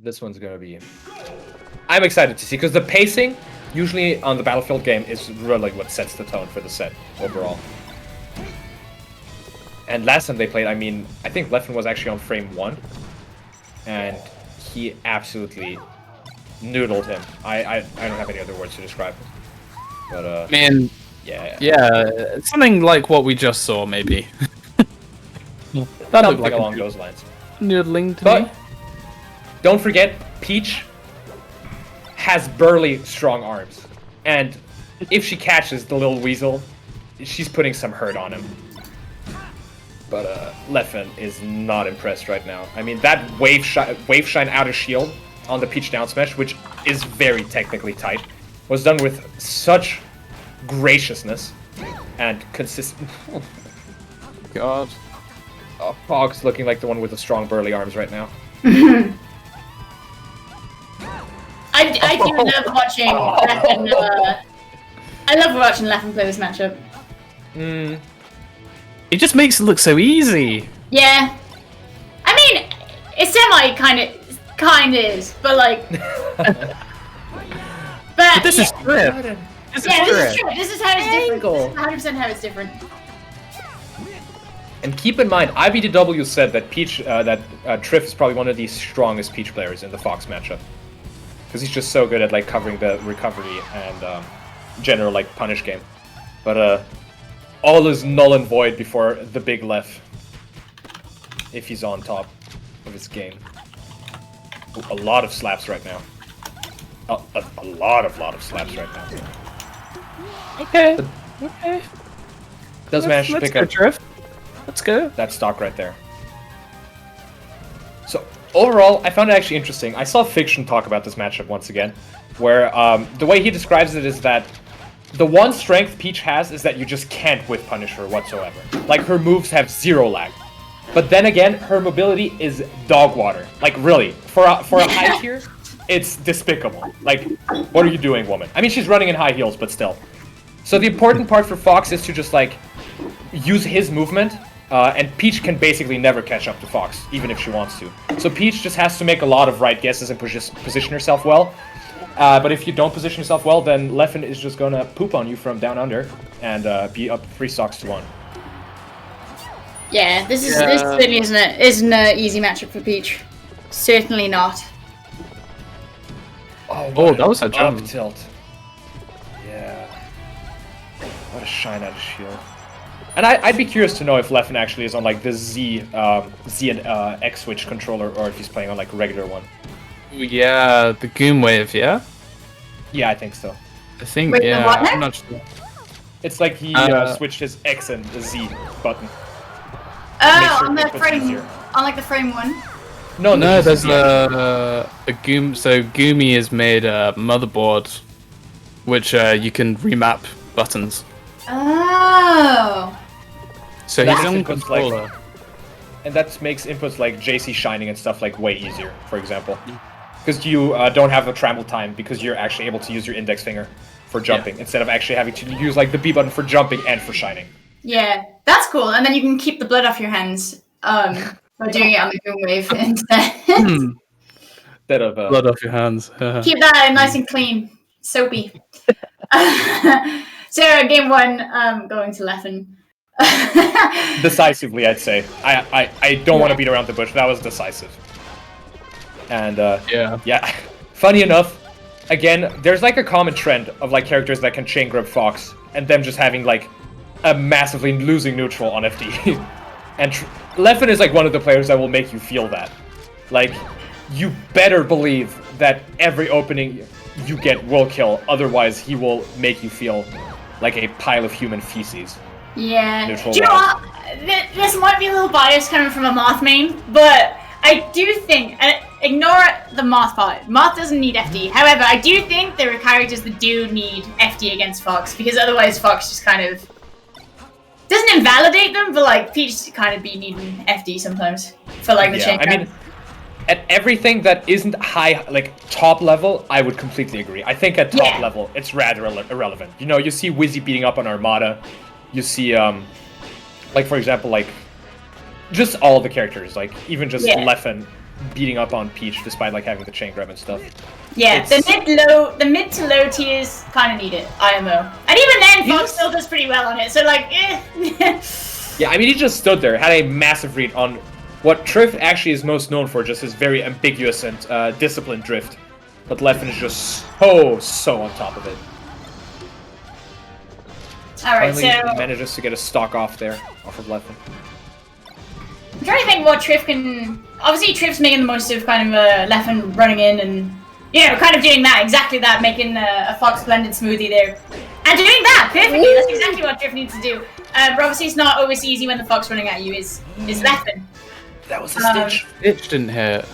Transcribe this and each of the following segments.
This one's gonna be... I'm excited to see, because the pacing, usually on the Battlefield game, is really what sets the tone for the set overall. And last time they played, I mean, I think Leffen was actually on frame 1. And he absolutely noodled him. I don't have any other words to describe it. But, I mean, yeah, something like what we just saw, maybe. That looked like along those lines. Noodling to me. Don't forget, Peach has burly, strong arms. And if she catches the little weasel, she's putting some hurt on him. But Leffen is not impressed right now. I mean, that wave shine out of shield on the Peach down smash, which is very technically tight, was done with such graciousness and consistent. God. Oh, Fog's looking like the one with the strong burly arms right now. I do love watching Leffen. I love watching Leffen play this matchup. It just makes it look so easy. Yeah, I mean, it's semi kind is, but like, but this is Trif. This is true. This is how it's different. This is 100% how it's different. And keep in mind, IBDW said that Trif is probably one of the strongest Peach players in the Fox matchup, because he's just so good at like covering the recovery and general like punish game. But all is null and void before the big Leff, if he's on top of his game. Ooh, a lot of slaps right now. A lot of slaps right now. Okay. Okay. Does manage to pick up Trif. Let's go. that stock right there. So overall, I found it actually interesting. I saw Fiction talk about this matchup once again, where the way he describes it is that the one strength Peach has is that you just can't whiff punish her whatsoever. Like, her moves have zero lag. But then again, her mobility is dog water. Like, really, for a high tier, it's despicable. Like, what are you doing, woman? I mean, she's running in high heels, but still. So the important part for Fox is to just, like, use his movement, and Peach can basically never catch up to Fox, even if she wants to. So Peach just has to make a lot of right guesses and position herself well. But if you don't position yourself well, then Leffen is just gonna poop on you from down under and be up 3 stocks to 1. Yeah, this certainly isn't an easy matchup for Peach. Certainly not. Oh, that was a jump. Up tilt. Yeah. What a shine out of shield. And I'd be curious to know if Leffen actually is on like the Z and X switch controller, or if he's playing on like a regular one. Yeah, the Goom Wave, yeah? Yeah, I think so. I think, Wait, yeah, what now? I'm not sure. It's like he switched his X and the Z button. Oh, on the frame, on like the frame 1? No, there's a Goom, so Goomy has made a motherboard, which you can remap buttons. Oh. So he's on controller. Like, and that makes inputs like JC shining and stuff like way easier, for example. Because you don't have a trample time, because you're actually able to use your index finger for jumping, instead of actually having to use like the B button for jumping and for shining. Yeah, that's cool. And then you can keep the blood off your hands by doing it on the Goom Wave instead. Instead of blood off your hands. Keep that nice and clean, soapy. So game 1, going to Leffen. Decisively, I'd say. I don't want to beat around the bush. That was decisive. And yeah. Funny enough, again, there's like a common trend of like characters that can chain grab Fox, and them just having like a massively losing neutral on FD. And Leffen is like one of the players that will make you feel that. Like, you better believe that every opening you get will kill, otherwise he will make you feel like a pile of human feces. Yeah. Neutral Do you know what? This might be a little biased coming from a Moth main, but I do think, and ignore the Moth part, Moth doesn't need FD. However, I do think there are characters that do need FD against Fox, because otherwise Fox just kind of doesn't invalidate them, but like Peach kind of be needing FD sometimes for like the chain. I mean, at everything that isn't high, like top level, I would completely agree. I think at top level, it's rather irrelevant. You know, you see Wizzy beating up on Armada. You see, like for example, like just all the characters, like even just Leffen beating up on Peach despite like having the chain grab and stuff. Yeah, the mid to low tiers kind of need it, IMO. And even then, Fox still does pretty well on it, so like, eh. Yeah, I mean, he just stood there, had a massive read on what Trif actually is most known for, just his very ambiguous and disciplined drift. But Leffen is just so on top of it. Alright, so... Finally manages to get a stock off there, off of Leffen. I'm trying to think what Trif can... Obviously, Trif's making the most of kind of Leffen running in and, you know, kind of doing that, exactly that, making a Fox blended smoothie there. And doing that perfectly, that's exactly what Trif needs to do. But obviously it's not always easy when the Fox running at you is Leffen. That was a stitch. Stitch didn't hit.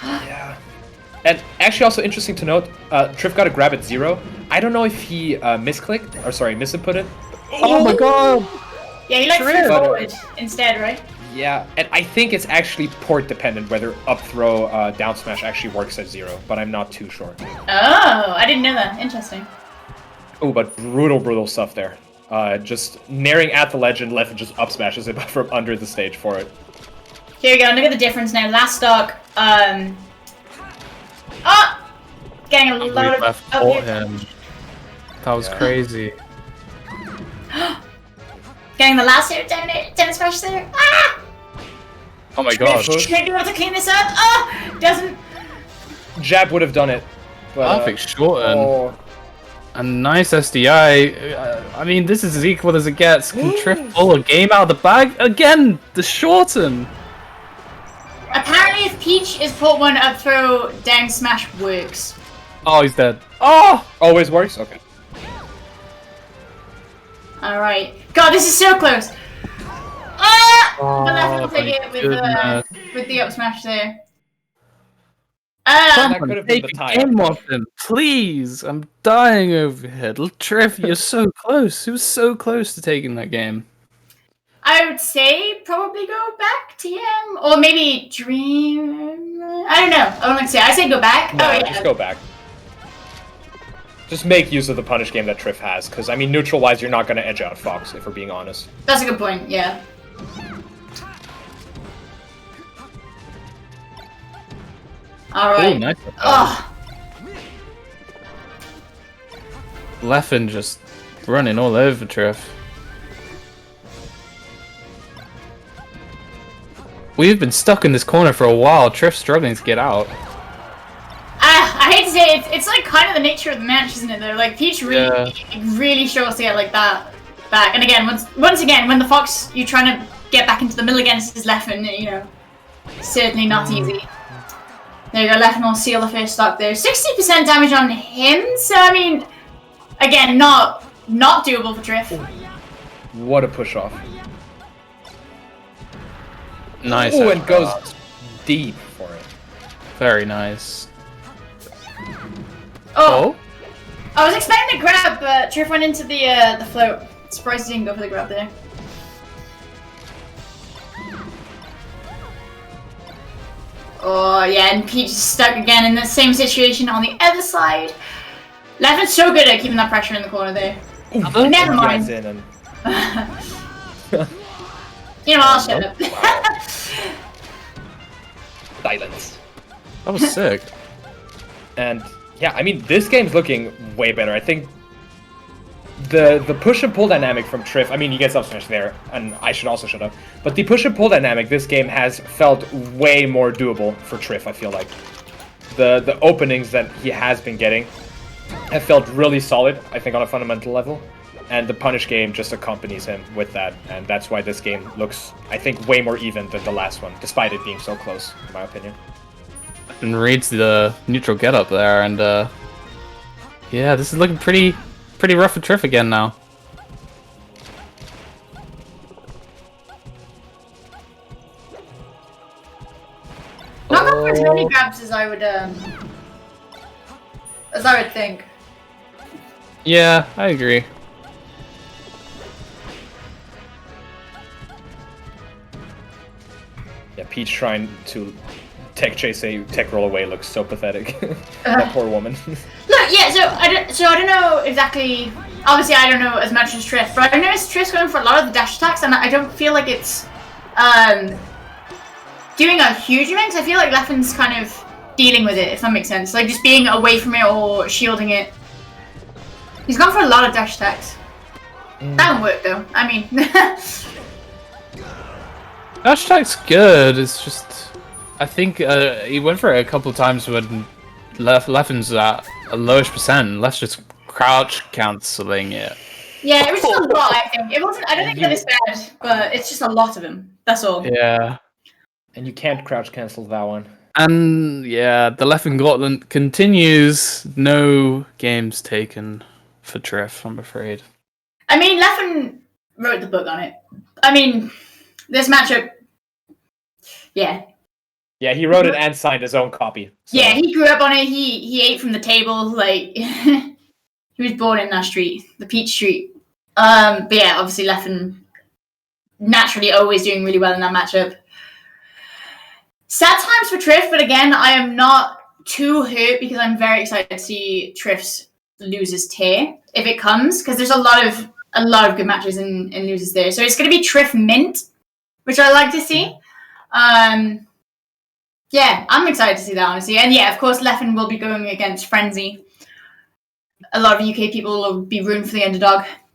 Yeah. And actually also interesting to note, Trif got a grab at 0. I don't know if he misinputted it. Oh my god! Yeah, he like threw forward instead, right? Yeah, and I think it's actually port dependent whether up throw down smash actually works at 0, but I'm not too sure. Oh, I didn't know that. Interesting. Oh, but brutal stuff there. Just naring at the legend, Leffen just up smashes it from under the stage for it. Here we go, look at the difference now. Last stock, getting a lot of him. That was crazy. Getting the last hit down smash there. Ah! Oh my god. Should I be able to clean this up? Oh, doesn't. Jab would have done it. But, Perfect shorten. A nice SDI. I mean, this is as equal as it gets. Can Trif pull a game out of the bag? Again, the shorten. Apparently, if Peach is put one up throw, down smash works. Oh, he's dead. Oh! Always works? Okay. Alright. God, this is so close. Ah! The left will take it with the up smash there. That could have been the tie. Game off him, please. I'm dying over here. Trif, you're so close. He was so close to taking that game. I would say probably go back TM or maybe Dream. I don't know. I wouldn't say. I say go back. No, oh yeah. Just go back. Just make use of the punish game that Trif has, because I mean, neutral-wise, you're not going to edge out Fox, if we're being honest. That's a good point. Yeah. All right. Ooh, nice. Oh. Leffen just running all over Trif. We've been stuck in this corner for a while. Trif's struggling to get out. I hate to say it, it's like kind of the nature of the match, isn't it? Though, like Peach really struggles to get like that back. And again, once again, when the Fox you're trying to get back into the middle against his Leffen, you know, certainly not easy. There you go, Leffen will seal the first stock there. 60% damage on him, so I mean, again, not doable for Trif. What a push off. Nice. Oh, and goes deep for it. Very nice. Oh! I was expecting to grab, but Trif went into the float. Surprised he didn't go for the grab there. Oh yeah, and Peach is stuck again in the same situation on the other side. Leffen's so good at keeping that pressure in the corner there. Never mind. In and... You know, I'll shut up. Wow. Silence. That was sick. And yeah, I mean, this game's looking way better. I think the push and pull dynamic from Trif, I mean, he gets up smash there, and I should also shut up. But the push and pull dynamic this game has felt way more doable for Trif, I feel like. The openings that he has been getting have felt really solid, I think, on a fundamental level. And the punish game just accompanies him with that, and that's why this game looks, I think, way more even than the last one, despite it being so close, in my opinion. And reads the neutral get up there, and yeah, this is looking pretty rough for Trif again now. Not going for as many grabs as I would think. Yeah, I agree. Yeah, Peach trying to tech chase a tech roll away looks so pathetic. That poor woman. Look, yeah. So I don't know exactly. Obviously, I don't know as much as Trif, but I noticed Trif's going for a lot of the dash attacks, and I don't feel like it's doing a huge amount. I feel like Leffen's kind of dealing with it, if that makes sense. Like just being away from it or shielding it. He's gone for a lot of dash attacks. That won't work though. I mean, Dash attack's good. It's just, I think he went for it a couple times when Leffen's at a lowish percent. Left's just crouch cancelling it. yeah, it was just a lot. I think it wasn't. I don't think that it's bad, but it's just a lot of him. That's all. Yeah. And you can't crouch cancel that one. And yeah, the Leffen Gauntlet continues. No games taken for Trif, I'm afraid. I mean, Leffen wrote the book on it. I mean, this matchup. Yeah. Yeah, he wrote it and signed his own copy. So. Yeah, he grew up on it. He ate from the table. Like he was born in that street, the Peach Street. But yeah, obviously Leffen naturally always doing really well in that matchup. Sad times for Trif, but again, I am not too hurt because I'm very excited to see Trif's loses tier if it comes, because there's a lot of good matches in loses there. So it's going to be Trif Mint, which I like to see. Yeah, I'm excited to see that, honestly. And yeah, of course, Leffen will be going against Frenzy. A lot of UK people will be rooting for the underdog.